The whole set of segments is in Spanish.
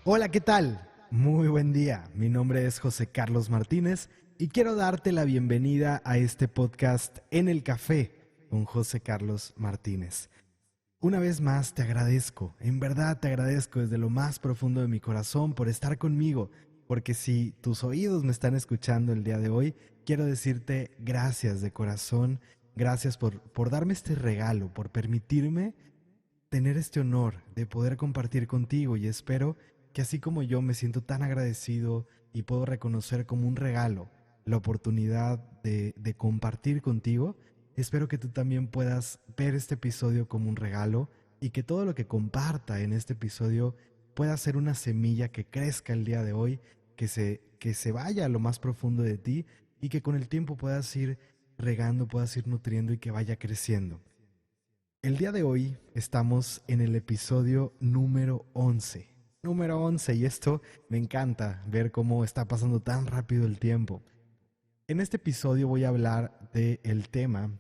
Hola, ¿qué tal? Muy buen día. Mi nombre es José Carlos Martínez y quiero darte la bienvenida a este podcast En el Café con José Carlos Martínez. Una vez más te agradezco, en verdad te agradezco desde lo más profundo de mi corazón por estar conmigo, porque si tus oídos me están escuchando el día de hoy, quiero decirte gracias de corazón, gracias por darme este regalo, por permitirme tener este honor de poder compartir contigo y espero que así como yo me siento tan agradecido y puedo reconocer como un regalo la oportunidad de compartir contigo, espero que tú también puedas ver este episodio como un regalo y que todo lo que comparta en este episodio pueda ser una semilla que crezca el día de hoy, que se vaya a lo más profundo de ti y que con el tiempo puedas ir regando, puedas ir nutriendo y que vaya creciendo. El día de hoy estamos en el episodio número 11. Número 11 y esto me encanta ver cómo está pasando tan rápido el tiempo. En este episodio voy a hablar del tema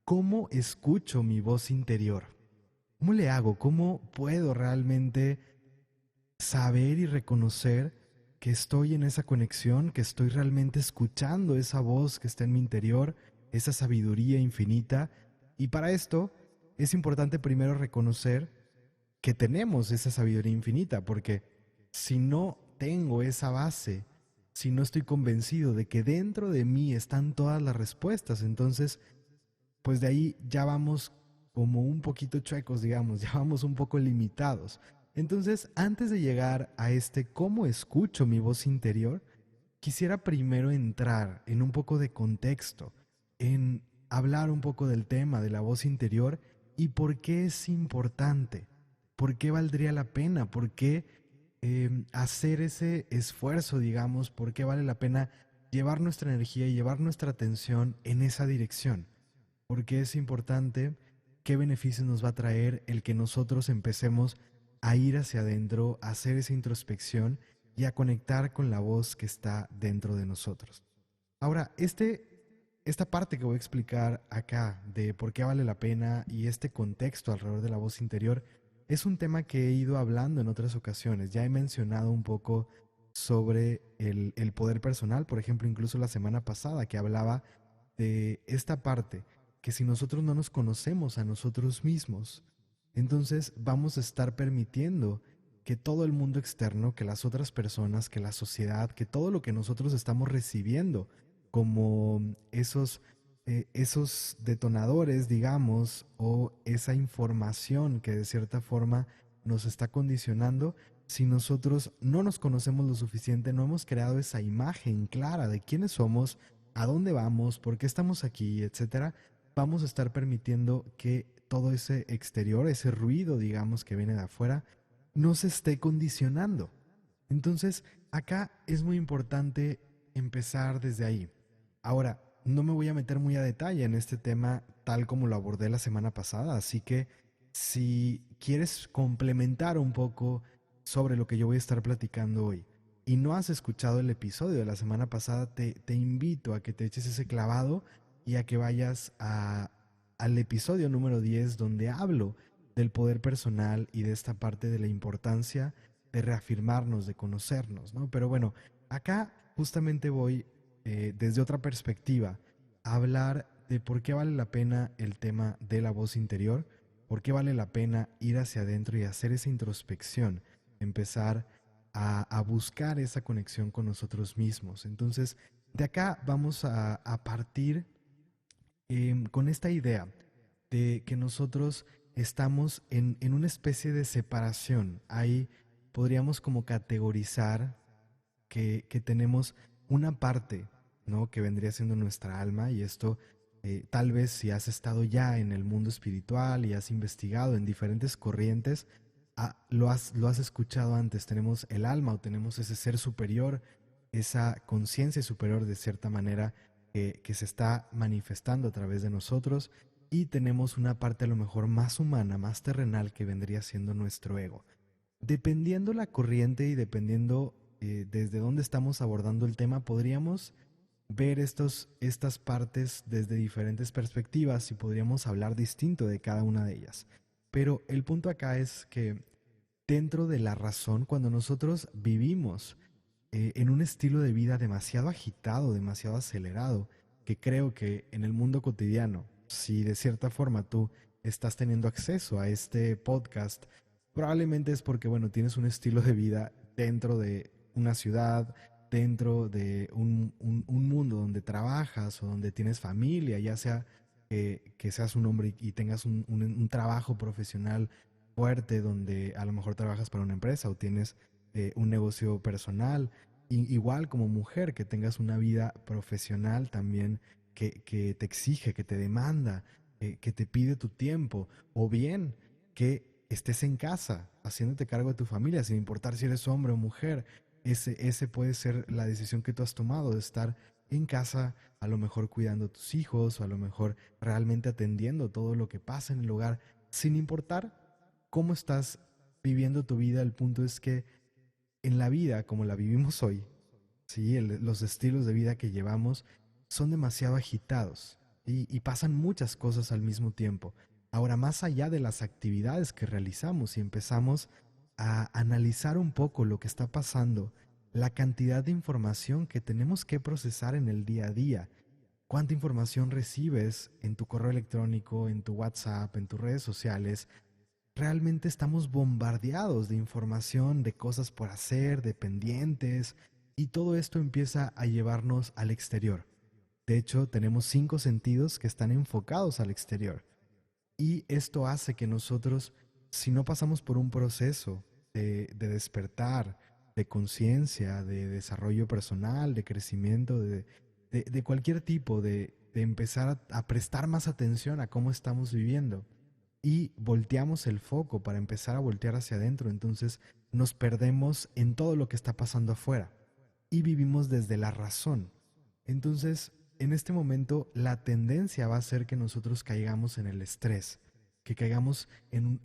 ¿cómo escucho mi voz interior? ¿Cómo le hago? ¿Cómo puedo realmente saber y reconocer que estoy en esa conexión, que estoy realmente escuchando esa voz que está en mi interior, esa sabiduría infinita? Y para esto es importante primero reconocer que tenemos esa sabiduría infinita, porque si no tengo esa base, si no estoy convencido de que dentro de mí están todas las respuestas, entonces pues de ahí ya vamos como un poquito chuecos, digamos, ya vamos un poco limitados. Entonces, antes de llegar a este cómo escucho mi voz interior, quisiera primero entrar en un poco de contexto, en hablar un poco del tema de la voz interior y por qué es importante, por qué valdría la pena, por qué hacer ese esfuerzo, digamos, por qué vale la pena llevar nuestra energía y llevar nuestra atención en esa dirección. ¿Por qué es importante? ¿Qué beneficios nos va a traer el que nosotros empecemos a ir hacia adentro, a hacer esa introspección y a conectar con la voz que está dentro de nosotros? Ahora, esta parte que voy a explicar acá de por qué vale la pena y este contexto alrededor de la voz interior es un tema que he ido hablando en otras ocasiones. Ya he mencionado un poco sobre el poder personal, por ejemplo, incluso la semana pasada que hablaba de esta parte, que si nosotros no nos conocemos a nosotros mismos, entonces vamos a estar permitiendo que todo el mundo externo, que las otras personas, que la sociedad, que todo lo que nosotros estamos recibiendo como esos detonadores, digamos, o esa información que de cierta forma nos está condicionando, si nosotros no nos conocemos lo suficiente, no hemos creado esa imagen clara de quiénes somos, a dónde vamos, por qué estamos aquí, etcétera, vamos a estar permitiendo que todo ese exterior, ese ruido, digamos, que viene de afuera, nos esté condicionando. Entonces, acá es muy importante empezar desde ahí. Ahora, no me voy a meter muy a detalle en este tema tal como lo abordé la semana pasada, así que si quieres complementar un poco sobre lo que yo voy a estar platicando hoy y no has escuchado el episodio de la semana pasada, te invito a que te eches ese clavado y a que vayas al episodio número 10 donde hablo del poder personal y de esta parte de la importancia de reafirmarnos, de conocernos, ¿no? Pero bueno, acá justamente voy desde otra perspectiva a hablar de por qué vale la pena el tema de la voz interior, por qué vale la pena ir hacia adentro y hacer esa introspección, empezar a buscar esa conexión con nosotros mismos. Entonces, de acá vamos a partir con esta idea de que nosotros estamos en una especie de separación. Ahí podríamos como categorizar que tenemos una parte, ¿no? Que vendría siendo nuestra alma y esto tal vez si has estado ya en el mundo espiritual y has investigado en diferentes corrientes, lo has escuchado antes. Tenemos el alma o tenemos ese ser superior, esa conciencia superior de cierta manera que se está manifestando a través de nosotros y tenemos una parte a lo mejor más humana, más terrenal que vendría siendo nuestro ego. Dependiendo la corriente y dependiendo desde dónde estamos abordando el tema, podríamos ver estas partes desde diferentes perspectivas y podríamos hablar distinto de cada una de ellas. Pero el punto acá es que dentro de la razón cuando nosotros vivimos en un estilo de vida demasiado agitado, demasiado acelerado, que creo que en el mundo cotidiano, si de cierta forma tú estás teniendo acceso a este podcast, probablemente es porque, bueno, tienes un estilo de vida dentro de una ciudad, dentro de un mundo donde trabajas o donde tienes familia, ya sea que seas un hombre y tengas un trabajo profesional fuerte donde a lo mejor trabajas para una empresa o tienes un negocio personal. Igual como mujer, que tengas una vida profesional también que te exige, que te demanda, que te pide tu tiempo, o bien que estés en casa haciéndote cargo de tu familia, sin importar si eres hombre o mujer. Ese puede ser la decisión que tú has tomado de estar en casa, a lo mejor cuidando a tus hijos, o a lo mejor realmente atendiendo todo lo que pasa en el hogar, sin importar cómo estás viviendo tu vida. El punto es que en la vida como la vivimos hoy, ¿sí? Los estilos de vida que llevamos son demasiado agitados y pasan muchas cosas al mismo tiempo. Ahora, más allá de las actividades que realizamos y empezamos a analizar un poco lo que está pasando, la cantidad de información que tenemos que procesar en el día a día, cuánta información recibes en tu correo electrónico, en tu WhatsApp, en tus redes sociales. Realmente estamos bombardeados de información, de cosas por hacer, de pendientes, y todo esto empieza a llevarnos al exterior. De hecho, tenemos 5 sentidos que están enfocados al exterior. Y esto hace que nosotros, si no pasamos por un proceso de despertar, de conciencia, de desarrollo personal, de crecimiento, de cualquier tipo, de empezar a prestar más atención a cómo estamos viviendo, y volteamos el foco para empezar a voltear hacia adentro, entonces nos perdemos en todo lo que está pasando afuera y vivimos desde la razón. Entonces, en este momento, la tendencia va a ser que nosotros caigamos en el estrés, que caigamos en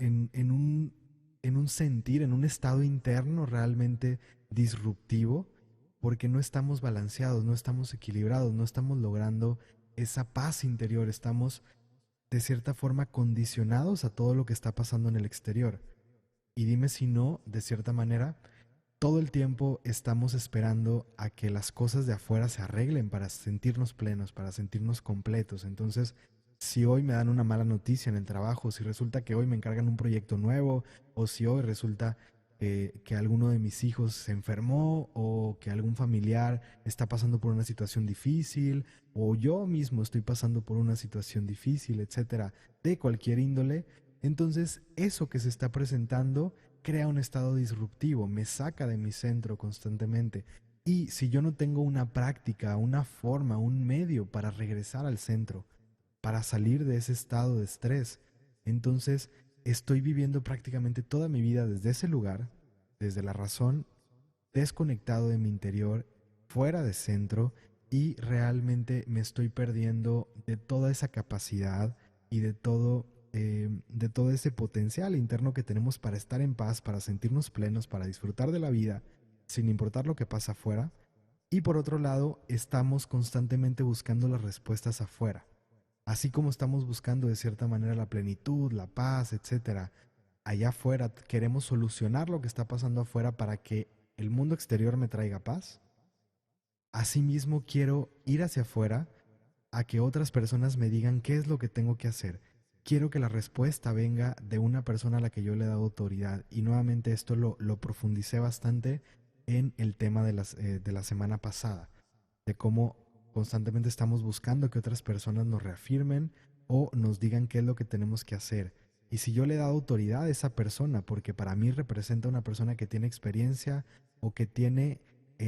un sentir, en un estado interno realmente disruptivo, porque no estamos balanceados, no estamos equilibrados, no estamos logrando esa paz interior, estamos de cierta forma condicionados a todo lo que está pasando en el exterior. Y dime si no, de cierta manera, todo el tiempo estamos esperando a que las cosas de afuera se arreglen para sentirnos plenos, para sentirnos completos. Entonces, si hoy me dan una mala noticia en el trabajo, si resulta que hoy me encargan un proyecto nuevo, o si hoy resulta que alguno de mis hijos se enfermó, o que algún familiar está pasando por una situación difícil, o yo mismo estoy pasando por una situación difícil, etcétera, de cualquier índole, entonces eso que se está presentando crea un estado disruptivo, me saca de mi centro constantemente. Y si yo no tengo una práctica, una forma, un medio para regresar al centro, para salir de ese estado de estrés, entonces estoy viviendo prácticamente toda mi vida desde ese lugar, desde la razón, desconectado de mi interior, fuera de centro, y realmente me estoy perdiendo de toda esa capacidad y de todo ese potencial interno que tenemos para estar en paz, para sentirnos plenos, para disfrutar de la vida, sin importar lo que pasa afuera. Y por otro lado, estamos constantemente buscando las respuestas afuera. Así como estamos buscando de cierta manera la plenitud, la paz, etcétera, allá afuera queremos solucionar lo que está pasando afuera para que el mundo exterior me traiga paz. Asimismo, quiero ir hacia afuera a que otras personas me digan qué es lo que tengo que hacer. Quiero que la respuesta venga de una persona a la que yo le he dado autoridad. Y nuevamente esto lo profundicé bastante en el tema de la semana pasada, de cómo constantemente estamos buscando que otras personas nos reafirmen o nos digan qué es lo que tenemos que hacer. Y si yo le he dado autoridad a esa persona, porque para mí representa una persona que tiene experiencia o que tiene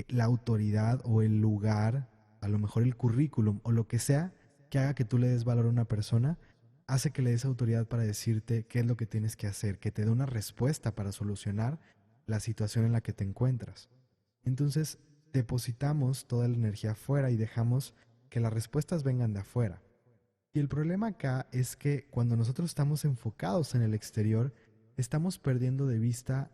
la autoridad o el lugar, a lo mejor el currículum o lo que sea que haga que tú le des valor a una persona, hace que le des autoridad para decirte qué es lo que tienes que hacer, que te dé una respuesta para solucionar la situación en la que te encuentras. Entonces, depositamos toda la energía afuera y dejamos que las respuestas vengan de afuera. Y el problema acá es que cuando nosotros estamos enfocados en el exterior, estamos perdiendo de vista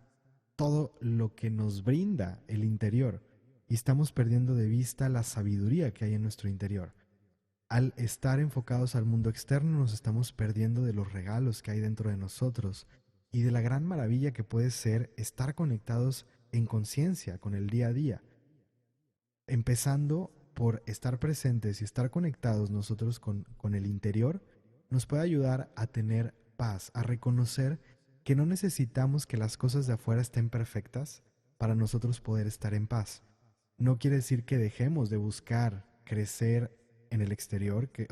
todo lo que nos brinda el interior y estamos perdiendo de vista la sabiduría que hay en nuestro interior. Al estar enfocados al mundo externo, nos estamos perdiendo de los regalos que hay dentro de nosotros, y de la gran maravilla que puede ser estar conectados en conciencia con el día a día, empezando por estar presentes y estar conectados nosotros con el interior, nos puede ayudar a tener paz, a reconocer que no necesitamos que las cosas de afuera estén perfectas para nosotros poder estar en paz. No quiere decir que dejemos de buscar crecer en el exterior, que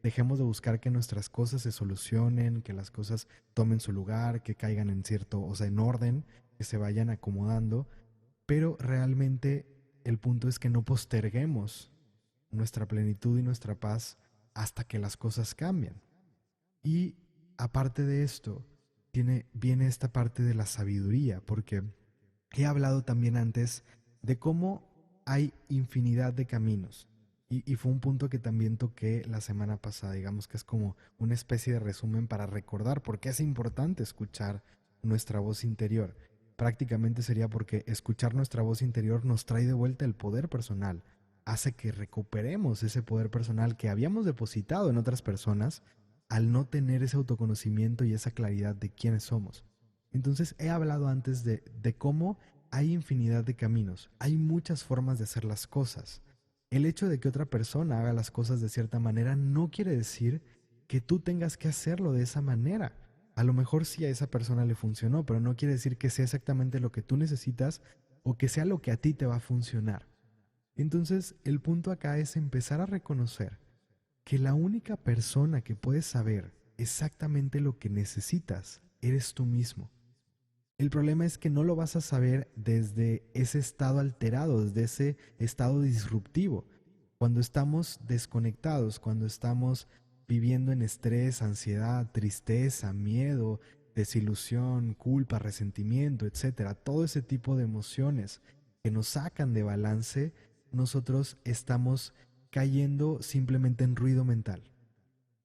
dejemos de buscar que nuestras cosas se solucionen, que las cosas tomen su lugar, que caigan en en orden, que se vayan acomodando, pero realmente el punto es que no posterguemos nuestra plenitud y nuestra paz hasta que las cosas cambian. Y aparte de esto, viene esta parte de la sabiduría, porque he hablado también antes de cómo hay infinidad de caminos. Y fue un punto que también toqué la semana pasada, digamos que es como una especie de resumen para recordar por qué es importante escuchar nuestra voz interior. Prácticamente sería porque escuchar nuestra voz interior nos trae de vuelta el poder personal, hace que recuperemos ese poder personal que habíamos depositado en otras personas al no tener ese autoconocimiento y esa claridad de quiénes somos. Entonces he hablado antes de cómo hay infinidad de caminos, hay muchas formas de hacer las cosas. El hecho de que otra persona haga las cosas de cierta manera no quiere decir que tú tengas que hacerlo de esa manera. A lo mejor sí a esa persona le funcionó, pero no quiere decir que sea exactamente lo que tú necesitas o que sea lo que a ti te va a funcionar. Entonces, el punto acá es empezar a reconocer que la única persona que puede saber exactamente lo que necesitas eres tú mismo. El problema es que no lo vas a saber desde ese estado alterado, desde ese estado disruptivo. Cuando estamos desconectados, cuando estamos viviendo en estrés, ansiedad, tristeza, miedo, desilusión, culpa, resentimiento, etcétera, todo ese tipo de emociones que nos sacan de balance, nosotros estamos cayendo simplemente en ruido mental.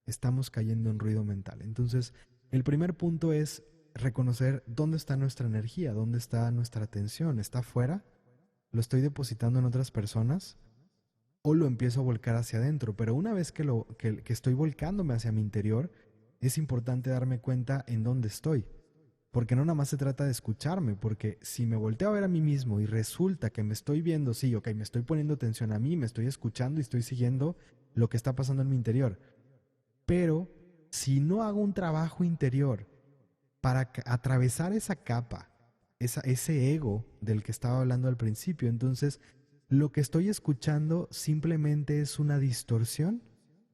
Estamos cayendo en ruido mental. Entonces, el primer punto es reconocer dónde está nuestra energía, dónde está nuestra atención. ¿Está afuera? ¿Lo estoy depositando en otras personas? ¿O lo empiezo a volcar hacia adentro? Pero una vez que estoy volcándome hacia mi interior, es importante darme cuenta en dónde estoy. Porque no nada más se trata de escucharme, porque si me volteo a ver a mí mismo y resulta que me estoy viendo, sí, ok, me estoy poniendo atención a mí, me estoy escuchando y estoy siguiendo lo que está pasando en mi interior. Pero si no hago un trabajo interior para atravesar esa capa, ese ego del que estaba hablando al principio, entonces lo que estoy escuchando simplemente es una distorsión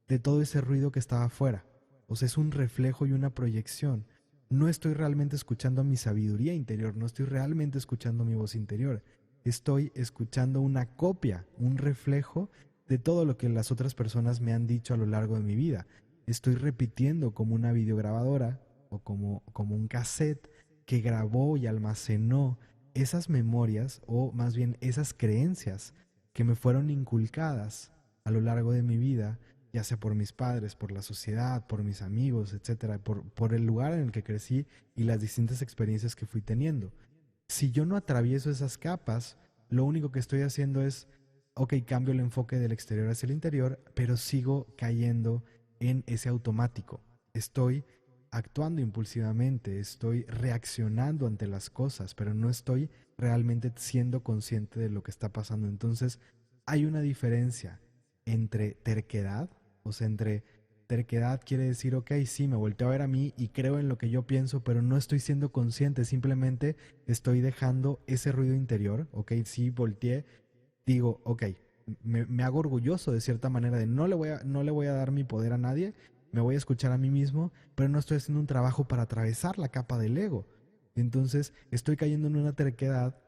de todo ese ruido que estaba afuera. O sea, es un reflejo y una proyección. No estoy realmente escuchando mi sabiduría interior, no estoy realmente escuchando mi voz interior. Estoy escuchando una copia, un reflejo de todo lo que las otras personas me han dicho a lo largo de mi vida. Estoy repitiendo como una videograbadora o como un cassette que grabó y almacenó esas memorias o más bien esas creencias que me fueron inculcadas a lo largo de mi vida, ya sea por mis padres, por la sociedad, por mis amigos, etcétera, por el lugar en el que crecí y las distintas experiencias que fui teniendo. Si yo no atravieso esas capas, lo único que estoy haciendo es, ok, cambio el enfoque del exterior hacia el interior, pero sigo cayendo en ese automático. Estoy actuando impulsivamente, estoy reaccionando ante las cosas, pero no estoy realmente siendo consciente de lo que está pasando. Entonces, hay una diferencia entre terquedad, o sea, entre terquedad quiere decir, ok, sí, me volteo a ver a mí y creo en lo que yo pienso, pero no estoy siendo consciente, simplemente estoy dejando ese ruido interior, ok, sí, volteé, digo, ok, me hago orgulloso de cierta manera de no le voy a dar mi poder a nadie, me voy a escuchar a mí mismo, pero no estoy haciendo un trabajo para atravesar la capa del ego. Entonces estoy cayendo en una terquedad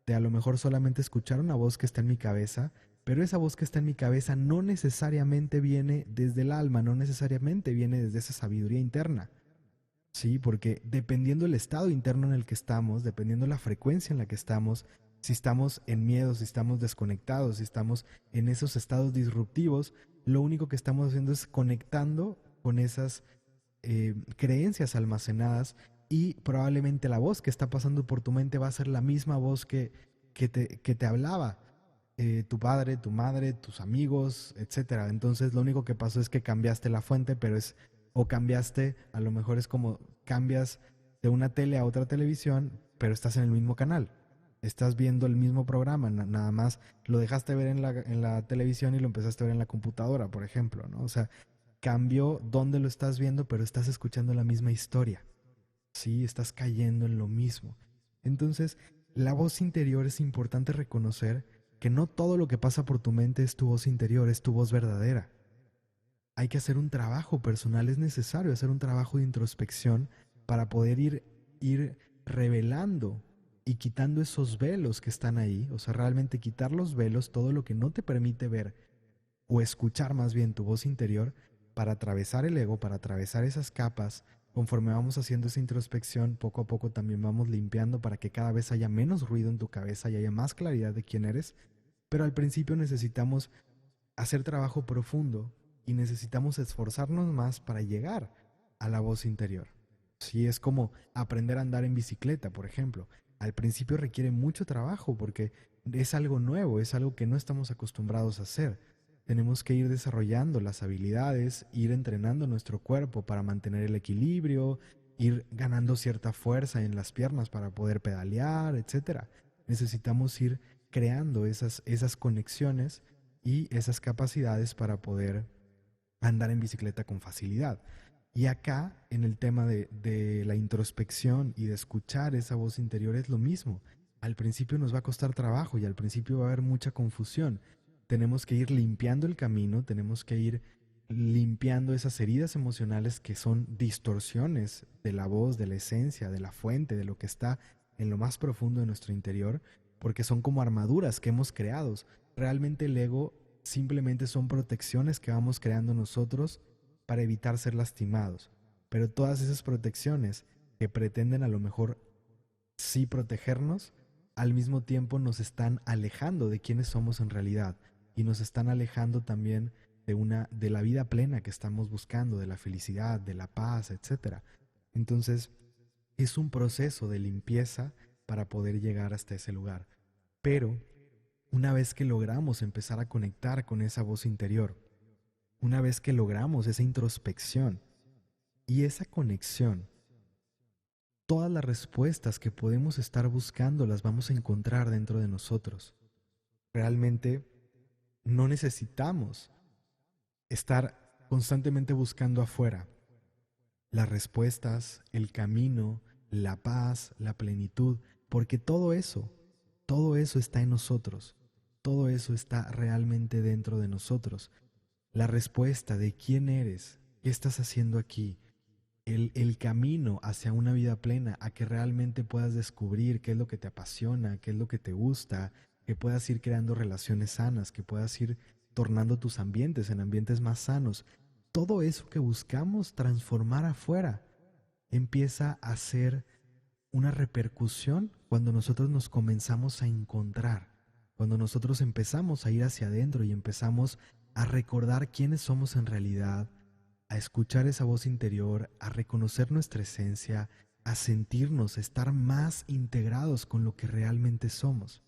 de a lo mejor solamente escuchar una voz que está en mi cabeza, pero esa voz que está en mi cabeza no necesariamente viene desde el alma, no necesariamente viene desde esa sabiduría interna. Sí, porque dependiendo el estado interno en el que estamos, dependiendo la frecuencia en la que estamos, si estamos en miedo, si estamos desconectados, si estamos en esos estados disruptivos, lo único que estamos haciendo es conectando con esas creencias almacenadas y probablemente la voz que está pasando por tu mente va a ser la misma voz que te hablaba tu padre, tu madre, tus amigos, etcétera. Entonces lo único que pasó es que cambiaste la fuente, pero o cambiaste, a lo mejor es como cambias de una tele a otra televisión, pero estás en el mismo canal. Estás viendo el mismo programa, nada más lo dejaste ver en la televisión y lo empezaste a ver en la computadora, por ejemplo, ¿no? O sea, cambió dónde lo estás viendo, pero estás escuchando la misma historia. Sí, estás cayendo en lo mismo. Entonces, la voz interior es importante reconocer que no todo lo que pasa por tu mente es tu voz interior, es tu voz verdadera. Hay que hacer un trabajo personal, es necesario hacer un trabajo de introspección para poder ir revelando y quitando esos velos que están ahí, o sea, realmente quitar los velos, todo lo que no te permite ver o escuchar más bien tu voz interior para atravesar el ego, para atravesar esas capas. Conforme vamos haciendo esa introspección, poco a poco también vamos limpiando para que cada vez haya menos ruido en tu cabeza y haya más claridad de quién eres. Pero al principio necesitamos hacer trabajo profundo y necesitamos esforzarnos más para llegar a la voz interior. Sí, es como aprender a andar en bicicleta, por ejemplo. Al principio requiere mucho trabajo porque es algo nuevo, es algo que no estamos acostumbrados a hacer. Tenemos que ir desarrollando las habilidades, ir entrenando nuestro cuerpo para mantener el equilibrio, ir ganando cierta fuerza en las piernas para poder pedalear, etcétera. Necesitamos ir creando esas conexiones y esas capacidades para poder andar en bicicleta con facilidad. Y acá, en el tema de la introspección y de escuchar esa voz interior, es lo mismo. Al principio nos va a costar trabajo y al principio va a haber mucha confusión. Tenemos que ir limpiando el camino, tenemos que ir limpiando esas heridas emocionales que son distorsiones de la voz, de la esencia, de la fuente, de lo que está en lo más profundo de nuestro interior, porque son como armaduras que hemos creado. Realmente el ego simplemente son protecciones que vamos creando nosotros para evitar ser lastimados. Pero todas esas protecciones que pretenden a lo mejor sí protegernos, al mismo tiempo nos están alejando de quiénes somos en realidad y nos están alejando también de la vida plena que estamos buscando, de la felicidad, de la paz, etcétera. Entonces, es un proceso de limpieza para poder llegar hasta ese lugar. Pero una vez que logramos empezar a conectar con esa voz interior, una vez que logramos esa introspección y esa conexión, todas las respuestas que podemos estar buscando las vamos a encontrar dentro de nosotros. Realmente no necesitamos estar constantemente buscando afuera las respuestas, el camino, la paz, la plenitud, porque todo eso está en nosotros, todo eso está realmente dentro de nosotros. La respuesta de quién eres, qué estás haciendo aquí, el camino hacia una vida plena, a que realmente puedas descubrir qué es lo que te apasiona, qué es lo que te gusta, que puedas ir creando relaciones sanas, que puedas ir tornando tus ambientes en ambientes más sanos. Todo eso que buscamos transformar afuera empieza a ser una repercusión cuando nosotros nos comenzamos a encontrar, cuando nosotros empezamos a ir hacia adentro y empezamos a recordar quiénes somos en realidad, a escuchar esa voz interior, a reconocer nuestra esencia, a sentirnos, estar más integrados con lo que realmente somos.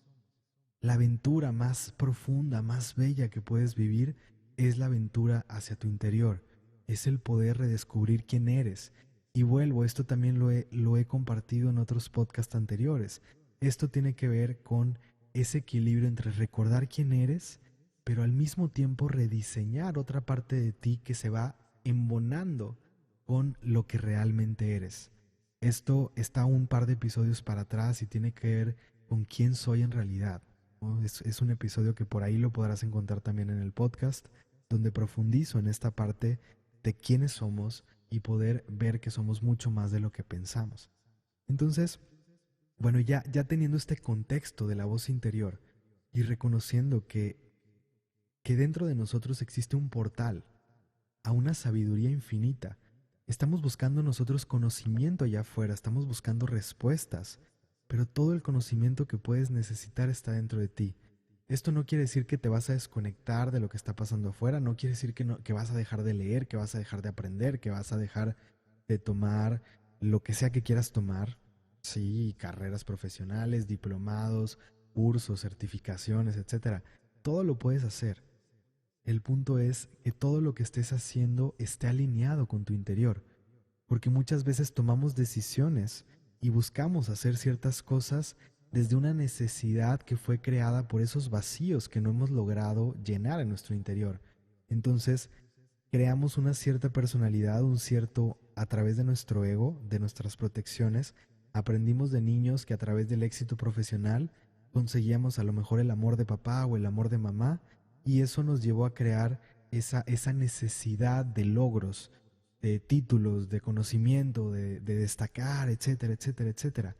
La aventura más profunda, más bella que puedes vivir es la aventura hacia tu interior, es el poder redescubrir quién eres. Y vuelvo, esto también lo he compartido en otros podcasts anteriores. Esto tiene que ver con ese equilibrio entre recordar quién eres, pero al mismo tiempo rediseñar otra parte de ti que se va embonando con lo que realmente eres. Esto está un par de episodios para atrás y tiene que ver con quién soy en realidad, ¿no? Es un episodio que por ahí lo podrás encontrar también en el podcast, donde profundizo en esta parte de quiénes somos y poder ver que somos mucho más de lo que pensamos. Entonces, bueno, ya teniendo este contexto de la voz interior y reconociendo que dentro de nosotros existe un portal a una sabiduría infinita, estamos buscando nosotros conocimiento allá afuera, estamos buscando respuestas, pero todo el conocimiento que puedes necesitar está dentro de ti. Esto no quiere decir que te vas a desconectar de lo que está pasando afuera, no quiere decir que vas a dejar de leer, que vas a dejar de aprender, que vas a dejar de tomar lo que sea que quieras tomar. Sí, carreras profesionales, diplomados, cursos, certificaciones, etcétera. Todo lo puedes hacer. El punto es que todo lo que estés haciendo esté alineado con tu interior. porque muchas veces tomamos decisiones y buscamos hacer ciertas cosas desde una necesidad que fue creada por esos vacíos que no hemos logrado llenar en nuestro interior. Entonces, creamos una cierta personalidad, a través de nuestro ego, de nuestras protecciones. Aprendimos de niños que a través del éxito profesional conseguíamos a lo mejor el amor de papá o el amor de mamá, y eso nos llevó a crear esa necesidad de logros, de títulos, de conocimiento, de destacar, etcétera, etcétera, etcétera.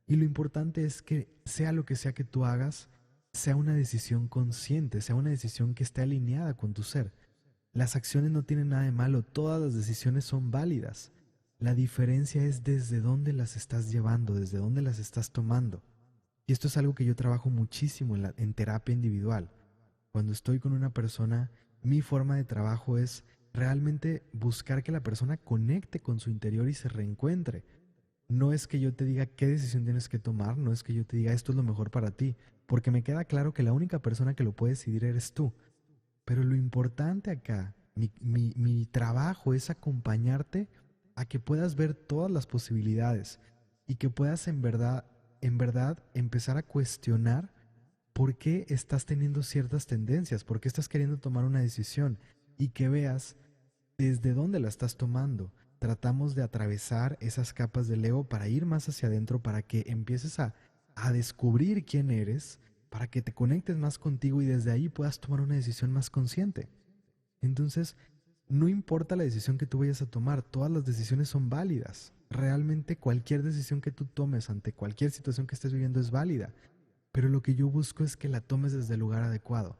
Y lo importante es que sea lo que sea que tú hagas, sea una decisión consciente, sea una decisión que esté alineada con tu ser. Las acciones no tienen nada de malo, todas las decisiones son válidas. La diferencia es desde dónde las estás llevando, desde dónde las estás tomando. Y esto es algo que yo trabajo muchísimo en terapia individual. Cuando estoy con una persona, mi forma de trabajo es realmente buscar que la persona conecte con su interior y se reencuentre. No es que yo te diga qué decisión tienes que tomar, no es que yo te diga esto es lo mejor para ti, porque me queda claro que la única persona que lo puede decidir eres tú. Pero lo importante acá, mi trabajo es acompañarte a que puedas ver todas las posibilidades y que puedas en verdad empezar a cuestionar por qué estás teniendo ciertas tendencias, por qué estás queriendo tomar una decisión y que veas desde dónde la estás tomando. Tratamos de atravesar esas capas del ego para ir más hacia adentro, para que empieces a descubrir quién eres, para que te conectes más contigo y desde ahí puedas tomar una decisión más consciente. Entonces, no importa la decisión que tú vayas a tomar, todas las decisiones son válidas. Realmente cualquier decisión que tú tomes ante cualquier situación que estés viviendo es válida, pero lo que yo busco es que la tomes desde el lugar adecuado,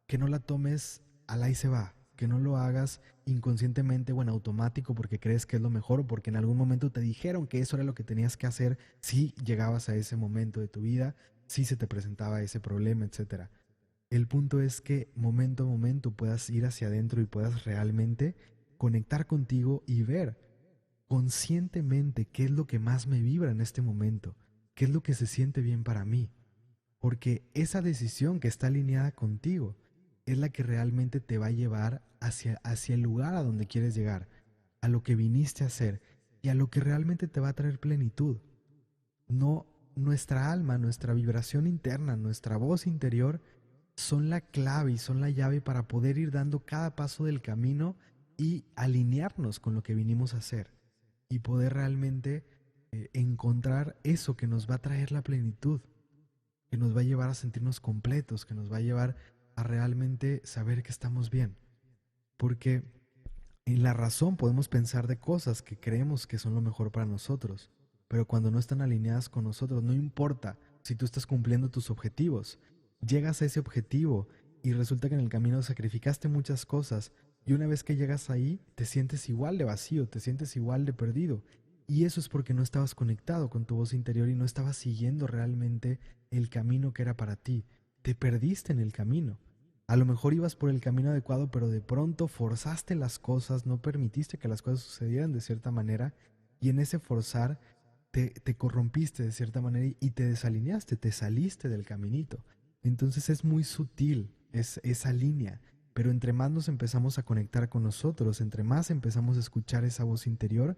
que no la tomes al ahí se va, que no lo hagas inconscientemente o en automático porque crees que es lo mejor o porque en algún momento te dijeron que eso era lo que tenías que hacer si llegabas a ese momento de tu vida, si se te presentaba ese problema, etcétera. El punto es que momento a momento puedas ir hacia adentro y puedas realmente conectar contigo y ver conscientemente qué es lo que más me vibra en este momento, qué es lo que se siente bien para mí, porque esa decisión que está alineada contigo es la que realmente te va a llevar hacia el lugar a donde quieres llegar, a lo que viniste a hacer y a lo que realmente te va a traer plenitud. No, nuestra alma, nuestra vibración interna, nuestra voz interior son la clave y son la llave para poder ir dando cada paso del camino y alinearnos con lo que vinimos a hacer y poder realmente encontrar eso que nos va a traer la plenitud, que nos va a llevar a sentirnos completos, que nos va a llevar a realmente saber que estamos bien. Porque en la razón podemos pensar de cosas que creemos que son lo mejor para nosotros, pero cuando no están alineadas con nosotros, no importa si tú estás cumpliendo tus objetivos, llegas a ese objetivo y resulta que en el camino sacrificaste muchas cosas y una vez que llegas ahí te sientes igual de vacío, te sientes igual de perdido. Y eso es porque no estabas conectado con tu voz interior y no estabas siguiendo realmente el camino que era para ti. Te perdiste en el camino. A lo mejor ibas por el camino adecuado, pero de pronto forzaste las cosas, no permitiste que las cosas sucedieran de cierta manera y en ese forzar te corrompiste de cierta manera y te desalineaste, te saliste del caminito. Entonces es muy sutil esa línea, pero entre más nos empezamos a conectar con nosotros, entre más empezamos a escuchar esa voz interior,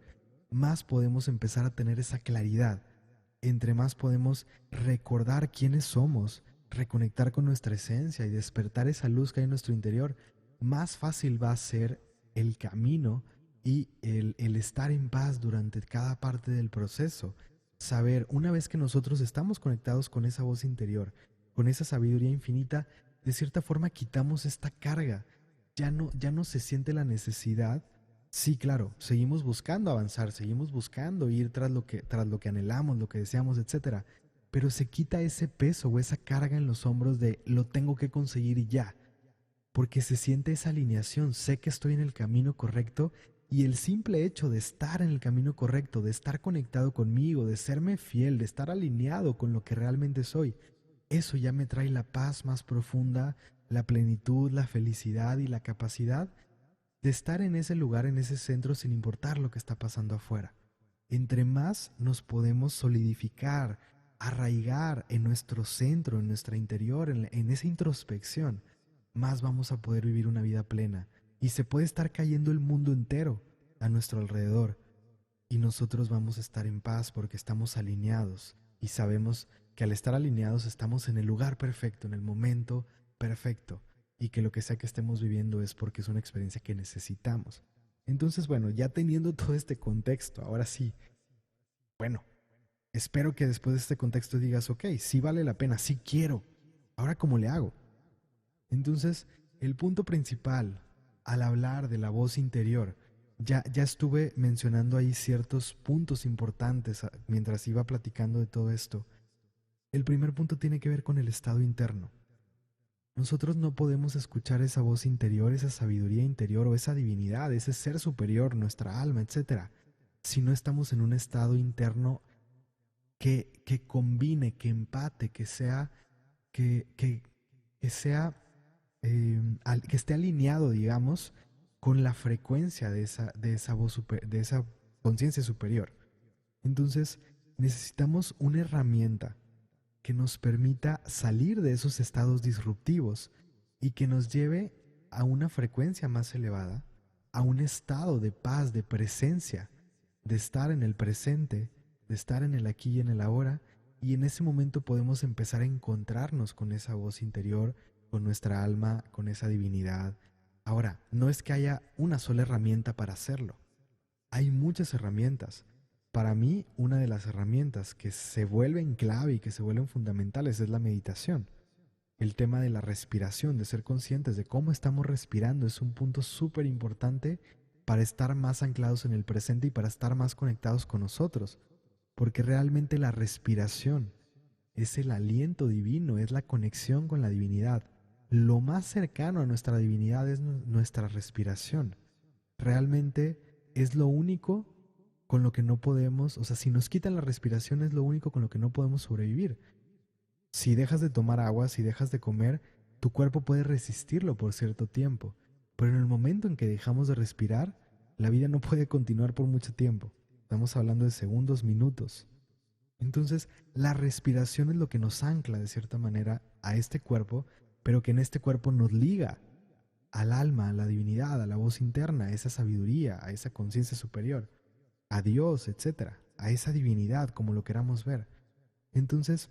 más podemos empezar a tener esa claridad, entre más podemos recordar quiénes somos, reconectar con nuestra esencia y despertar esa luz que hay en nuestro interior, más fácil va a ser el camino y el estar en paz durante cada parte del proceso. Saber, una vez que nosotros estamos conectados con esa voz interior, con esa sabiduría infinita, de cierta forma quitamos esta carga. Ya no se siente la necesidad. Sí, claro, seguimos buscando avanzar, seguimos buscando ir tras lo que anhelamos, lo que deseamos, etcétera. Pero se quita ese peso o esa carga en los hombros de lo tengo que conseguir y ya. Porque se siente esa alineación, sé que estoy en el camino correcto y el simple hecho de estar en el camino correcto, de estar conectado conmigo, de serme fiel, de estar alineado con lo que realmente soy, eso ya me trae la paz más profunda, la plenitud, la felicidad y la capacidad de estar en ese lugar, en ese centro, sin importar lo que está pasando afuera. Entre más nos podemos solidificar, arraigar en nuestro centro, en nuestra interior, en esa introspección, más vamos a poder vivir una vida plena. Y se puede estar cayendo el mundo entero a nuestro alrededor, y nosotros vamos a estar en paz porque estamos alineados y sabemos que al estar alineados estamos en el lugar perfecto, en el momento perfecto, y que lo que sea que estemos viviendo es porque es una experiencia que necesitamos. Entonces, bueno, ya teniendo todo este contexto, ahora sí, bueno, espero que después de este contexto digas, ok, sí vale la pena, sí quiero, ahora ¿cómo le hago? Entonces, el punto principal al hablar de la voz interior, ya estuve mencionando ahí ciertos puntos importantes mientras iba platicando de todo esto. El primer punto tiene que ver con el estado interno. Nosotros no podemos escuchar esa voz interior, esa sabiduría interior o esa divinidad, ese ser superior, nuestra alma, etcétera, si no estamos en un estado interno que combine, que empate, que, que, que sea, que esté alineado, digamos, con la frecuencia de esa voz de esa conciencia superior. Entonces, necesitamos una herramienta que nos permita salir de esos estados disruptivos y que nos lleve a una frecuencia más elevada, a un estado de paz, de presencia, de estar en el presente, de estar en el aquí y en el ahora, y en ese momento podemos empezar a encontrarnos con esa voz interior, con nuestra alma, con esa divinidad. Ahora, no es que haya una sola herramienta para hacerlo, hay muchas herramientas. Para mí, una de las herramientas que se vuelven clave y que se vuelven fundamentales es la meditación. El tema de la respiración, de ser conscientes de cómo estamos respirando, es un punto súper importante para estar más anclados en el presente y para estar más conectados con nosotros. Porque realmente la respiración es el aliento divino, es la conexión con la divinidad. Lo más cercano a nuestra divinidad es nuestra respiración. Realmente es lo único con lo que no podemos, o sea, si nos quitan la respiración es lo único con lo que no podemos sobrevivir. Si dejas de tomar agua, si dejas de comer, tu cuerpo puede resistirlo por cierto tiempo, pero en el momento en que dejamos de respirar, la vida no puede continuar por mucho tiempo. Estamos hablando de segundos, minutos. Entonces, la respiración es lo que nos ancla de cierta manera a este cuerpo, pero que en este cuerpo nos liga al alma, a la divinidad, a la voz interna, a esa sabiduría, a esa conciencia superior, a Dios, etcétera, a esa divinidad, como lo queramos ver. Entonces,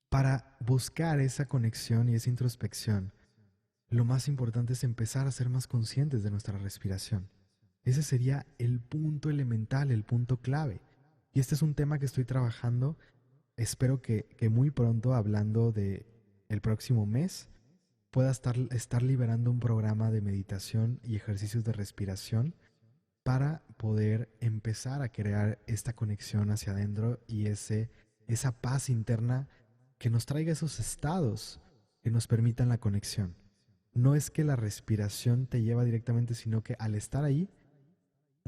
para buscar esa conexión y esa introspección, lo más importante es empezar a ser más conscientes de nuestra respiración. Ese sería el punto elemental, el punto clave. Y este es un tema que estoy trabajando. Espero que muy pronto, hablando de el próximo mes, pueda estar liberando un programa de meditación y ejercicios de respiración para poder empezar a crear esta conexión hacia adentro y esa paz interna que nos traiga esos estados que nos permitan la conexión. No es que la respiración te lleva directamente, sino que al estar ahí,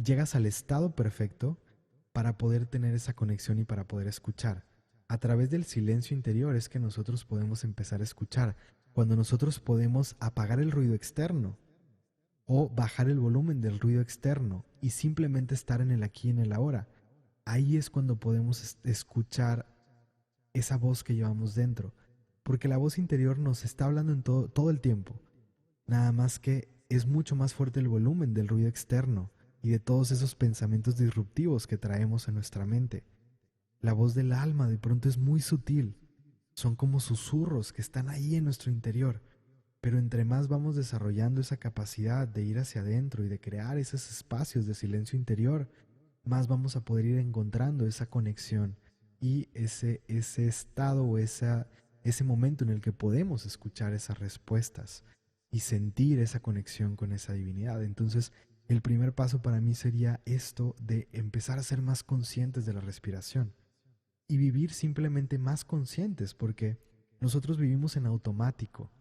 llegas al estado perfecto para poder tener esa conexión y para poder escuchar. A través del silencio interior es que nosotros podemos empezar a escuchar, cuando nosotros podemos apagar el ruido externo o bajar el volumen del ruido externo y simplemente estar en el aquí y en el ahora. Ahí es cuando podemos escuchar esa voz que llevamos dentro, porque la voz interior nos está hablando en todo el tiempo, nada más que es mucho más fuerte el volumen del ruido externo y de todos esos pensamientos disruptivos que traemos en nuestra mente. La voz del alma de pronto es muy sutil, son como susurros que están ahí en nuestro interior, pero entre más vamos desarrollando esa capacidad de ir hacia adentro y de crear esos espacios de silencio interior, más vamos a poder ir encontrando esa conexión y ese estado o ese momento en el que podemos escuchar esas respuestas y sentir esa conexión con esa divinidad. Entonces, el primer paso para mí sería esto de empezar a ser más conscientes de la respiración y vivir simplemente más conscientes, porque nosotros vivimos en automático.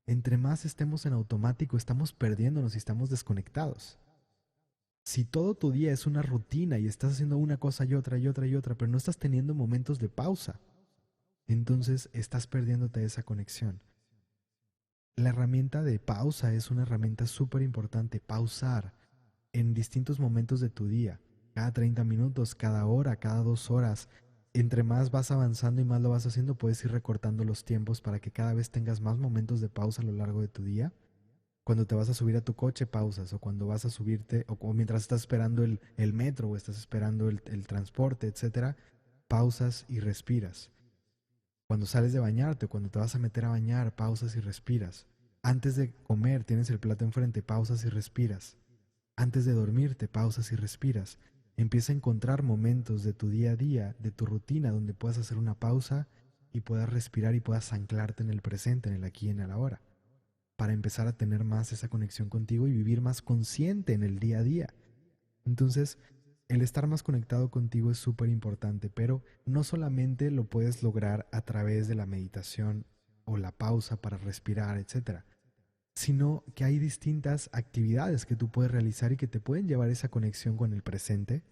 Entre más estemos en automático, estamos perdiéndonos y estamos desconectados. Si todo tu día es una rutina y estás haciendo una cosa y otra y otra y otra, pero no estás teniendo momentos de pausa, entonces estás perdiéndote esa conexión. La herramienta de pausa es una herramienta súper importante. Pausar en distintos momentos de tu día, cada 30 minutos, cada hora, cada 2 horas. Entre más vas avanzando y más lo vas haciendo, puedes ir recortando los tiempos para que cada vez tengas más momentos de pausa a lo largo de tu día Cuando te vas a subir a tu coche, pausas. O cuando vas a subirte, o mientras estás esperando el metro, o estás esperando el transporte, etcétera, pausas y respiras. Cuando sales de bañarte o cuando te vas a meter a bañar, pausas y respiras. Antes de comer, tienes el plato enfrente, pausas y respiras. Antes de dormirte, pausas y respiras. Empieza a encontrar momentos de tu día a día, de tu rutina, donde puedas hacer una pausa y puedas respirar y puedas anclarte en el presente, en el aquí y en el ahora, para empezar a tener más esa conexión contigo y vivir más consciente en el día a día. Entonces, el estar más conectado contigo es súper importante, pero no solamente lo puedes lograr a través de la meditación o la pausa para respirar, etcétera, sino que hay distintas actividades que tú puedes realizar y que te pueden llevar esa conexión con el presente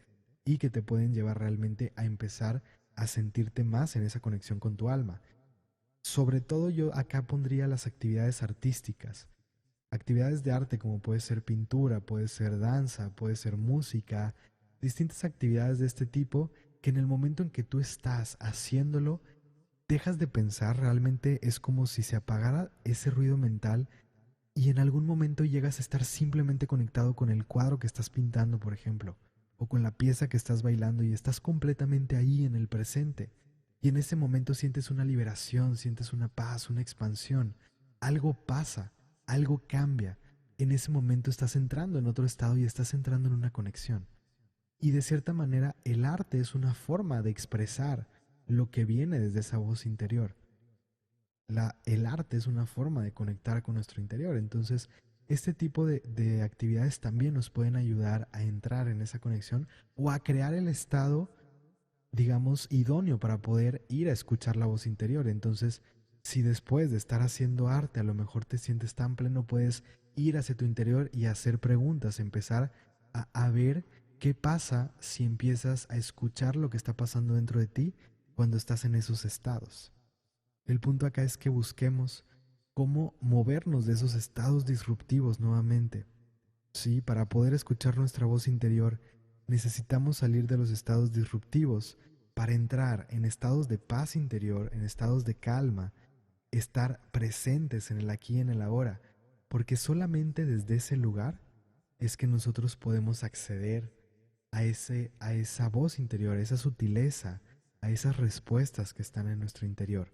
y que te pueden llevar realmente a empezar a sentirte más en esa conexión con tu alma. Sobre todo yo acá pondría las actividades artísticas, actividades de arte como puede ser pintura, puede ser danza, puede ser música, distintas actividades de este tipo que en el momento en que tú estás haciéndolo, dejas de pensar, realmente es como si se apagara ese ruido mental y en algún momento llegas a estar simplemente conectado con el cuadro que estás pintando, por ejemplo, o con la pieza que estás bailando y estás completamente ahí en el presente. Y en ese momento sientes una liberación, sientes una paz, una expansión. Algo pasa, algo cambia. En ese momento estás entrando en otro estado y estás entrando en una conexión. Y de cierta manera el arte es una forma de expresar lo que viene desde esa voz interior. El arte es una forma de conectar con nuestro interior. Entonces, este tipo de actividades también nos pueden ayudar a entrar en esa conexión o a crear el estado, digamos, idóneo para poder ir a escuchar la voz interior. Entonces, si después de estar haciendo arte a lo mejor te sientes tan pleno, puedes ir hacia tu interior y hacer preguntas, empezar a ver qué pasa si empiezas a escuchar lo que está pasando dentro de ti cuando estás en esos estados. El punto acá es que busquemos cómo movernos de esos estados disruptivos nuevamente. Sí, para poder escuchar nuestra voz interior, necesitamos salir de los estados disruptivos para entrar en estados de paz interior, en estados de calma, estar presentes en el aquí y en el ahora, porque solamente desde ese lugar es que nosotros podemos acceder a esa voz interior, a esa sutileza, a esas respuestas que están en nuestro interior.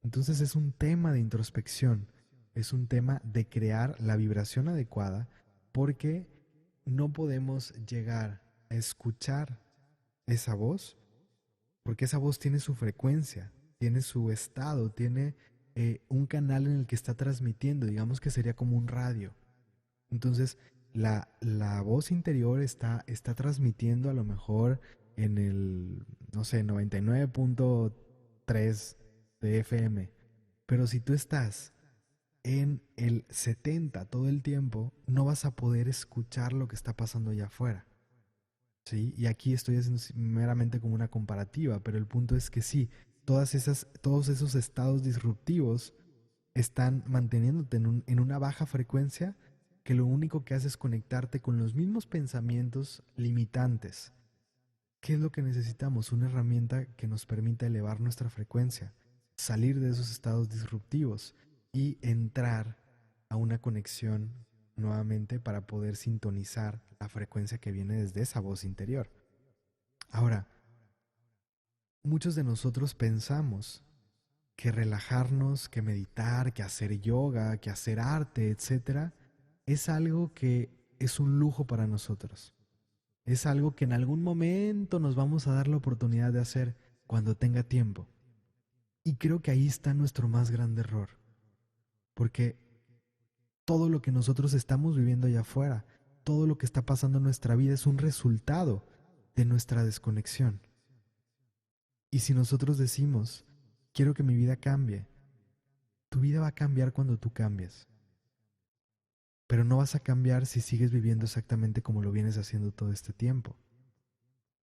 Entonces es un tema de introspección, es un tema de crear la vibración adecuada porque no podemos llegar a escuchar esa voz porque esa voz tiene su frecuencia, tiene su estado, tiene un canal en el que está transmitiendo, digamos que sería como un radio. Entonces la voz interior está transmitiendo a lo mejor en el, no sé, 99.3 de FM. Pero si tú estás en el 70 todo el tiempo, no vas a poder escuchar lo que está pasando allá afuera. ¿Sí? Y aquí estoy haciendo meramente como una comparativa, pero el punto es que sí, todos esos estados disruptivos están manteniéndote en una baja frecuencia que lo único que hace es conectarte con los mismos pensamientos limitantes. ¿Qué es lo que necesitamos? Una herramienta que nos permita elevar nuestra frecuencia, salir de esos estados disruptivos y entrar a una conexión nuevamente para poder sintonizar la frecuencia que viene desde esa voz interior. Ahora, muchos de nosotros pensamos que relajarnos, que meditar, que hacer yoga, que hacer arte, etcétera, es algo que es un lujo para nosotros. Es algo que en algún momento nos vamos a dar la oportunidad de hacer cuando tenga tiempo. Y creo que ahí está nuestro más grande error, porque todo lo que nosotros estamos viviendo allá afuera, todo lo que está pasando en nuestra vida es un resultado de nuestra desconexión. Y si nosotros decimos, quiero que mi vida cambie, tu vida va a cambiar cuando tú cambies. Pero no vas a cambiar si sigues viviendo exactamente como lo vienes haciendo todo este tiempo.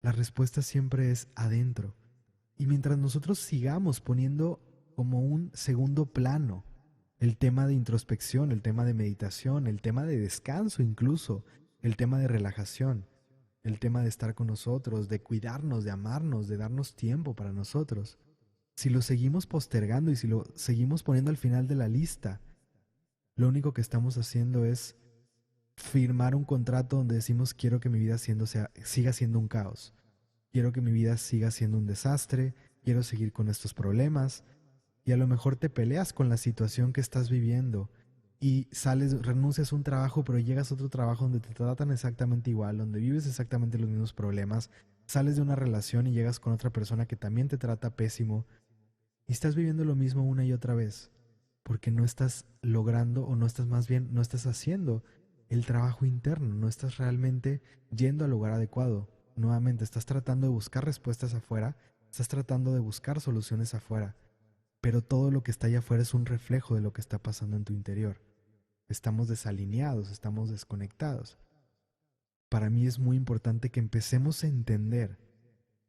La respuesta siempre es adentro. Y mientras nosotros sigamos poniendo como un segundo plano el tema de introspección, el tema de meditación, el tema de descanso incluso, el tema de relajación, el tema de estar con nosotros, de cuidarnos, de amarnos, de darnos tiempo para nosotros, si lo seguimos postergando y si lo seguimos poniendo al final de la lista, lo único que estamos haciendo es firmar un contrato donde decimos quiero que mi vida siga siendo un caos, quiero que mi vida siga siendo un desastre, quiero seguir con estos problemas, y a lo mejor te peleas con la situación que estás viviendo y renuncias a un trabajo, pero llegas a otro trabajo donde te tratan exactamente igual, donde vives exactamente los mismos problemas, sales de una relación y llegas con otra persona que también te trata pésimo y estás viviendo lo mismo una y otra vez, porque no estás logrando o no estás más bien, no estás haciendo el trabajo interno, no estás realmente yendo al lugar adecuado. Nuevamente, estás tratando de buscar respuestas afuera, estás tratando de buscar soluciones afuera, pero todo lo que está allá afuera es un reflejo de lo que está pasando en tu interior. Estamos desalineados, estamos desconectados. Para mí es muy importante que empecemos a entender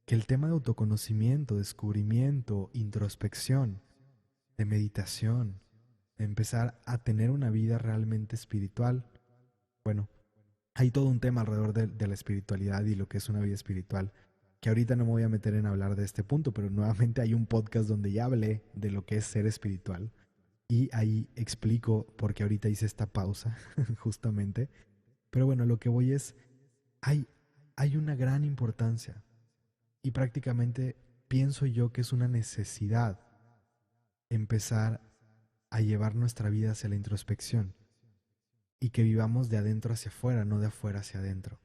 que el tema de autoconocimiento, descubrimiento, introspección, de meditación, de empezar a tener una vida realmente espiritual, bueno, hay todo un tema alrededor de la espiritualidad y lo que es una vida espiritual, que ahorita no me voy a meter en hablar de este punto, pero nuevamente hay un podcast donde ya hablé de lo que es ser espiritual y ahí explico por qué ahorita hice esta pausa, justamente. Pero bueno, lo que voy es, hay, hay una gran importancia y prácticamente pienso yo que es una necesidad empezar a llevar nuestra vida hacia la introspección y que vivamos de adentro hacia afuera, no de afuera hacia adentro.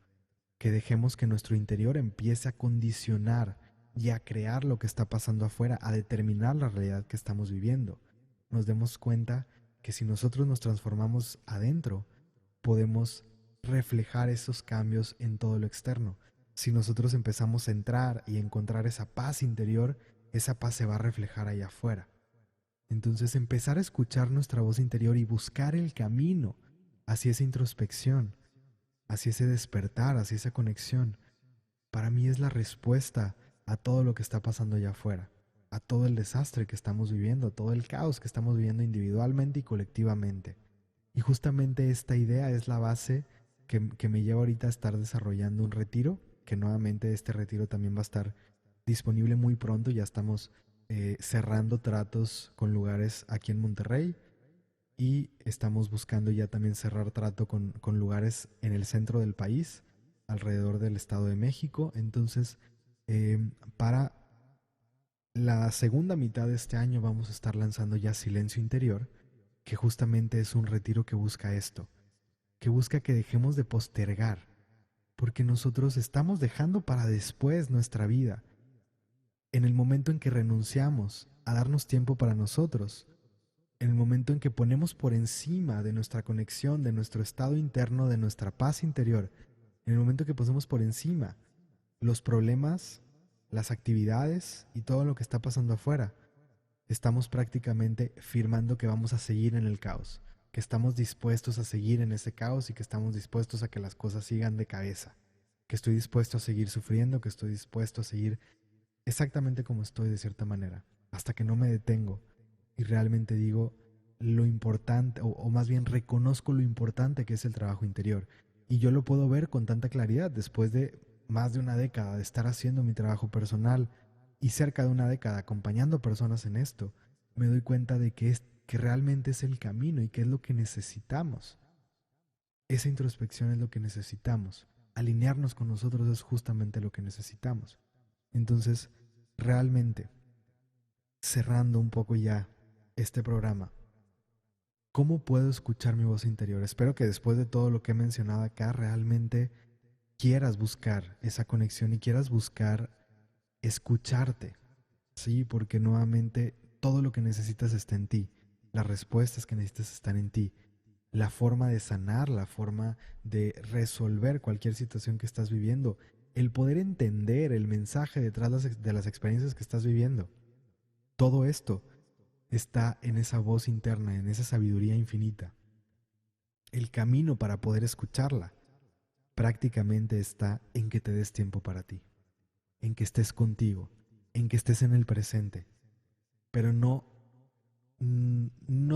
Que dejemos que nuestro interior empiece a condicionar y a crear lo que está pasando afuera, a determinar la realidad que estamos viviendo. Nos demos cuenta que si nosotros nos transformamos adentro, podemos reflejar esos cambios en todo lo externo. Si nosotros empezamos a entrar y encontrar esa paz interior, esa paz se va a reflejar allá afuera. Entonces empezar a escuchar nuestra voz interior y buscar el camino hacia esa introspección, hacia ese despertar, hacia esa conexión, para mí es la respuesta a todo lo que está pasando allá afuera, a todo el desastre que estamos viviendo, a todo el caos que estamos viviendo individualmente y colectivamente. Y justamente esta idea es la base que me lleva ahorita a estar desarrollando un retiro, que nuevamente este retiro también va a estar disponible muy pronto. Ya estamos cerrando tratos con lugares aquí en Monterrey y estamos buscando ya también cerrar trato con lugares en el centro del país, alrededor del Estado de México. Entonces, para la segunda mitad de este año vamos a estar lanzando ya Silencio Interior, que justamente es un retiro que busca esto, que busca que dejemos de postergar, porque nosotros estamos dejando para después nuestra vida. En el momento en que renunciamos a darnos tiempo para nosotros, en el momento en que ponemos por encima de nuestra conexión, de nuestro estado interno, de nuestra paz interior, en el momento que ponemos por encima los problemas, las actividades y todo lo que está pasando afuera, estamos prácticamente firmando que vamos a seguir en el caos, que estamos dispuestos a seguir en ese caos y que estamos dispuestos a que las cosas sigan de cabeza, que estoy dispuesto a seguir sufriendo, que estoy dispuesto a seguir exactamente como estoy de cierta manera, hasta que no me detengo y realmente digo lo importante, o más bien reconozco lo importante que es el trabajo interior. Y yo lo puedo ver con tanta claridad después de más de una década de estar haciendo mi trabajo personal y cerca de una década acompañando personas en esto, me doy cuenta de que realmente es el camino y que es lo que necesitamos. Esa introspección es lo que necesitamos. Alinearnos con nosotros es justamente lo que necesitamos. Entonces, realmente, cerrando un poco ya este programa, ¿cómo puedo escuchar mi voz interior? Espero que después de todo lo que he mencionado acá, realmente quieras buscar esa conexión y quieras buscar escucharte. Sí, porque nuevamente todo lo que necesitas está en ti. Las respuestas que necesitas están en ti. La forma de sanar, la forma de resolver cualquier situación que estás viviendo, el poder entender el mensaje detrás de las experiencias que estás viviendo. Todo esto está en esa voz interna, en esa sabiduría infinita. El camino para poder escucharla prácticamente está en que te des tiempo para ti, en que estés contigo, en que estés en el presente, pero no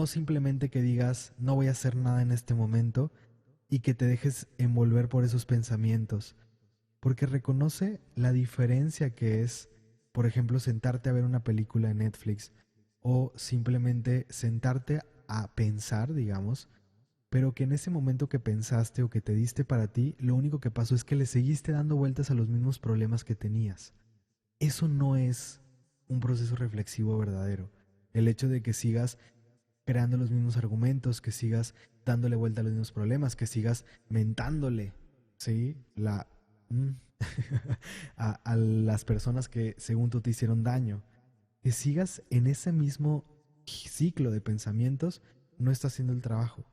simplemente que digas no voy a hacer nada en este momento y que te dejes envolver por esos pensamientos, porque reconoce la diferencia que es, por ejemplo, sentarte a ver una película en Netflix o simplemente sentarte a pensar, digamos, pero que en ese momento que pensaste o que te diste para ti, lo único que pasó es que le seguiste dando vueltas a los mismos problemas que tenías. Eso no es un proceso reflexivo verdadero. El hecho de que sigas creando los mismos argumentos, que sigas dándole vuelta a los mismos problemas, que sigas mentándole, ¿sí? Mm, a las personas que según tú te hicieron daño, que sigas en ese mismo ciclo de pensamientos, no está haciendo el trabajo.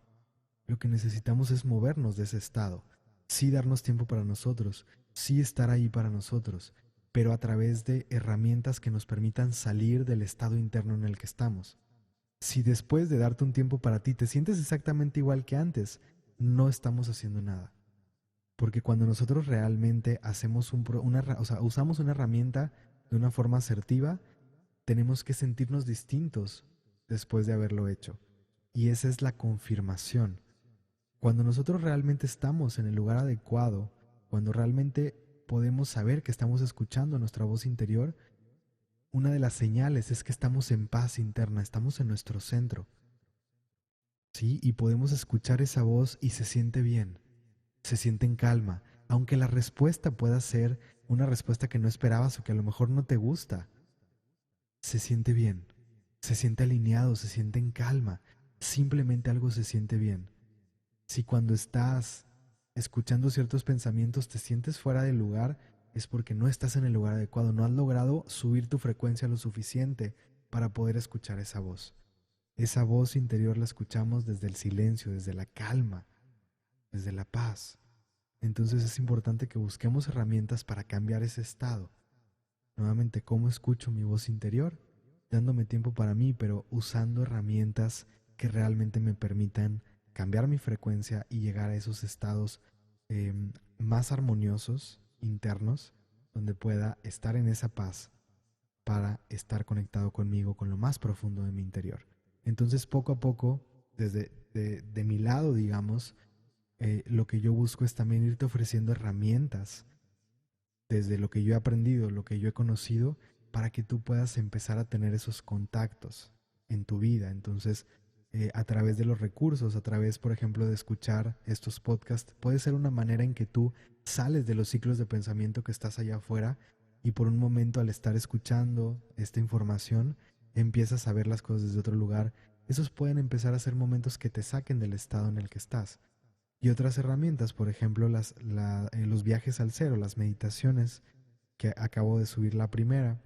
Lo que necesitamos es movernos de ese estado, sí darnos tiempo para nosotros, sí estar ahí para nosotros, pero a través de herramientas que nos permitan salir del estado interno en el que estamos. Si después de darte un tiempo para ti te sientes exactamente igual que antes, no estamos haciendo nada. Porque cuando nosotros realmente hacemos usamos una herramienta de una forma asertiva, tenemos que sentirnos distintos después de haberlo hecho. Y esa es la confirmación. Cuando nosotros realmente estamos en el lugar adecuado, cuando realmente podemos saber que estamos escuchando nuestra voz interior, una de las señales es que estamos en paz interna, estamos en nuestro centro, ¿sí? Y podemos escuchar esa voz y se siente bien, se siente en calma, aunque la respuesta pueda ser una respuesta que no esperabas o que a lo mejor no te gusta, se siente bien, se siente alineado, se siente en calma, simplemente algo se siente bien. Si cuando estás escuchando ciertos pensamientos te sientes fuera del lugar, es porque no estás en el lugar adecuado, no has logrado subir tu frecuencia lo suficiente para poder escuchar esa voz. Esa voz interior la escuchamos desde el silencio, desde la calma, desde la paz. Entonces es importante que busquemos herramientas para cambiar ese estado. Nuevamente, ¿cómo escucho mi voz interior? Dándome tiempo para mí, pero usando herramientas que realmente me permitan cambiar mi frecuencia y llegar a esos estados eh, más armoniosos, internos, donde pueda estar en esa paz para estar conectado conmigo, con lo más profundo de mi interior. Entonces, poco a poco, de mi lado, digamos, lo que yo busco es también irte ofreciendo herramientas desde lo que yo he aprendido, lo que yo he conocido, para que tú puedas empezar a tener esos contactos en tu vida. Entonces, a través de los recursos, a través, por ejemplo, de escuchar estos podcasts, puede ser una manera en que tú sales de los ciclos de pensamiento que estás allá afuera y por un momento al estar escuchando esta información, empiezas a ver las cosas desde otro lugar. Esos pueden empezar a ser momentos que te saquen del estado en el que estás. Y otras herramientas, por ejemplo, los viajes al cero, las meditaciones, que acabo de subir la primera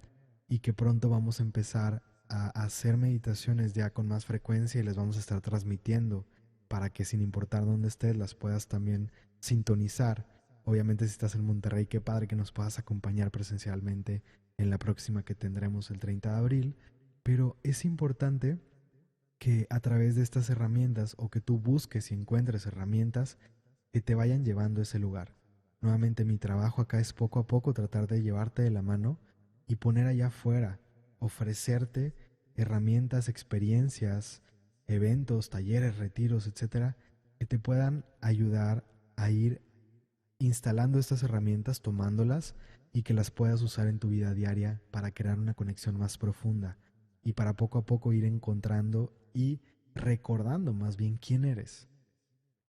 y que pronto vamos a empezar a hacer meditaciones ya con más frecuencia y les vamos a estar transmitiendo para que sin importar dónde estés las puedas también sintonizar. Obviamente si estás en Monterrey, qué padre que nos puedas acompañar presencialmente en la próxima que tendremos el 30 de abril, pero es importante que a través de estas herramientas o que tú busques y encuentres herramientas que te vayan llevando a ese lugar. Nuevamente mi trabajo acá es poco a poco tratar de llevarte de la mano y poner allá afuera, ofrecerte herramientas, experiencias, eventos, talleres, retiros, etcétera, que te puedan ayudar a ir instalando estas herramientas, tomándolas y que las puedas usar en tu vida diaria para crear una conexión más profunda y para poco a poco ir encontrando y recordando más bien quién eres,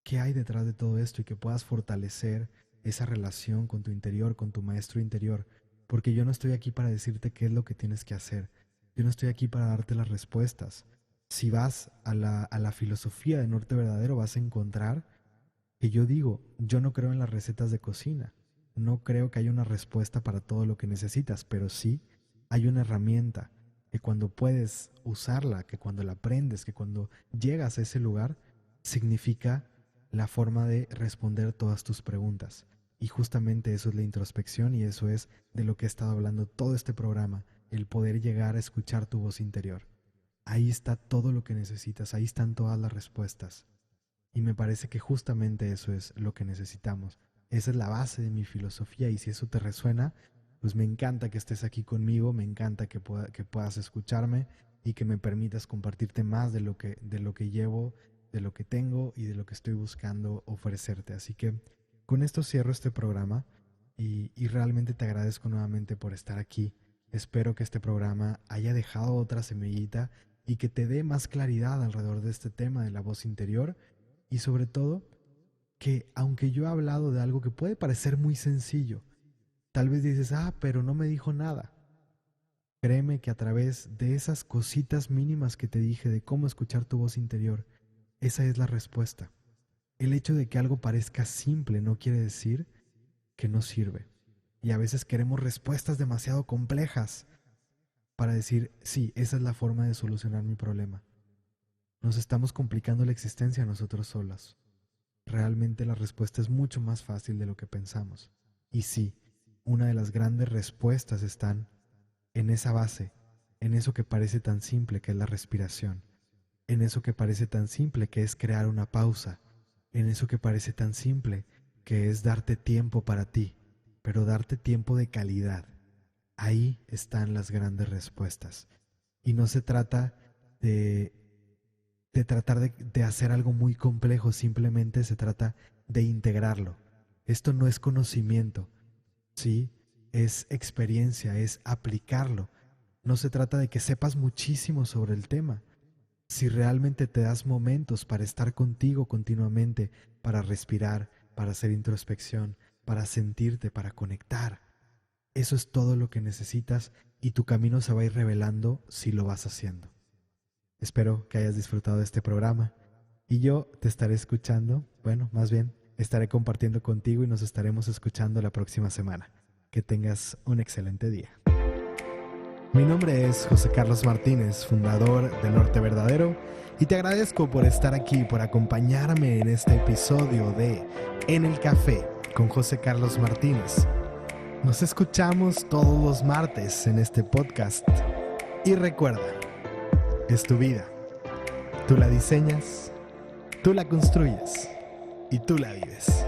qué hay detrás de todo esto y que puedas fortalecer esa relación con tu interior, con tu maestro interior, porque yo no estoy aquí para decirte qué es lo que tienes que hacer, yo no estoy aquí para darte las respuestas. Si vas a la filosofía de Norte Verdadero vas a encontrar que yo digo, yo no creo en las recetas de cocina, no creo que haya una respuesta para todo lo que necesitas, pero sí hay una herramienta que cuando puedes usarla, que cuando la aprendes, que cuando llegas a ese lugar, significa la forma de responder todas tus preguntas. Y justamente eso es la introspección y eso es de lo que he estado hablando todo este programa, el poder llegar a escuchar tu voz interior. Ahí está todo lo que necesitas, ahí están todas las respuestas. Y me parece que justamente eso es lo que necesitamos. Esa es la base de mi filosofía y si eso te resuena, pues me encanta que estés aquí conmigo, me encanta que puedas escucharme y que me permitas compartirte más de lo que llevo, de lo que tengo y de lo que estoy buscando ofrecerte. Así que con esto cierro este programa y realmente te agradezco nuevamente por estar aquí. Espero que este programa haya dejado otra semillita y que te dé más claridad alrededor de este tema de la voz interior, y sobre todo que aunque yo he hablado de algo que puede parecer muy sencillo, tal vez dices, pero no me dijo nada. Créeme que a través de esas cositas mínimas que te dije de cómo escuchar tu voz interior, esa es la respuesta. El hecho de que algo parezca simple no quiere decir que no sirve. Y a veces queremos respuestas demasiado complejas para decir, sí, esa es la forma de solucionar mi problema. Nos estamos complicando la existencia nosotros solos. Realmente la respuesta es mucho más fácil de lo que pensamos. Y sí, una de las grandes respuestas están en esa base, en eso que parece tan simple que es la respiración, en eso que parece tan simple que es crear una pausa, en eso que parece tan simple que es darte tiempo para ti, pero darte tiempo de calidad. Ahí están las grandes respuestas. Y no se trata de tratar de hacer algo muy complejo, simplemente se trata de integrarlo. Esto no es conocimiento, ¿sí? Es experiencia, es aplicarlo. No se trata de que sepas muchísimo sobre el tema. Si realmente te das momentos para estar contigo continuamente, para respirar, para hacer introspección, para sentirte, para conectar, eso es todo lo que necesitas y tu camino se va a ir revelando si lo vas haciendo. Espero que hayas disfrutado de este programa y yo te estaré escuchando, más bien estaré compartiendo contigo y nos estaremos escuchando la próxima semana. Que tengas un excelente día. Mi nombre es José Carlos Martínez, fundador de Norte Verdadero, y te agradezco por estar aquí, por acompañarme en este episodio de En el Café con José Carlos Martínez. Nos escuchamos todos los martes en este podcast. Y recuerda, es tu vida. Tú la diseñas, tú la construyes y tú la vives.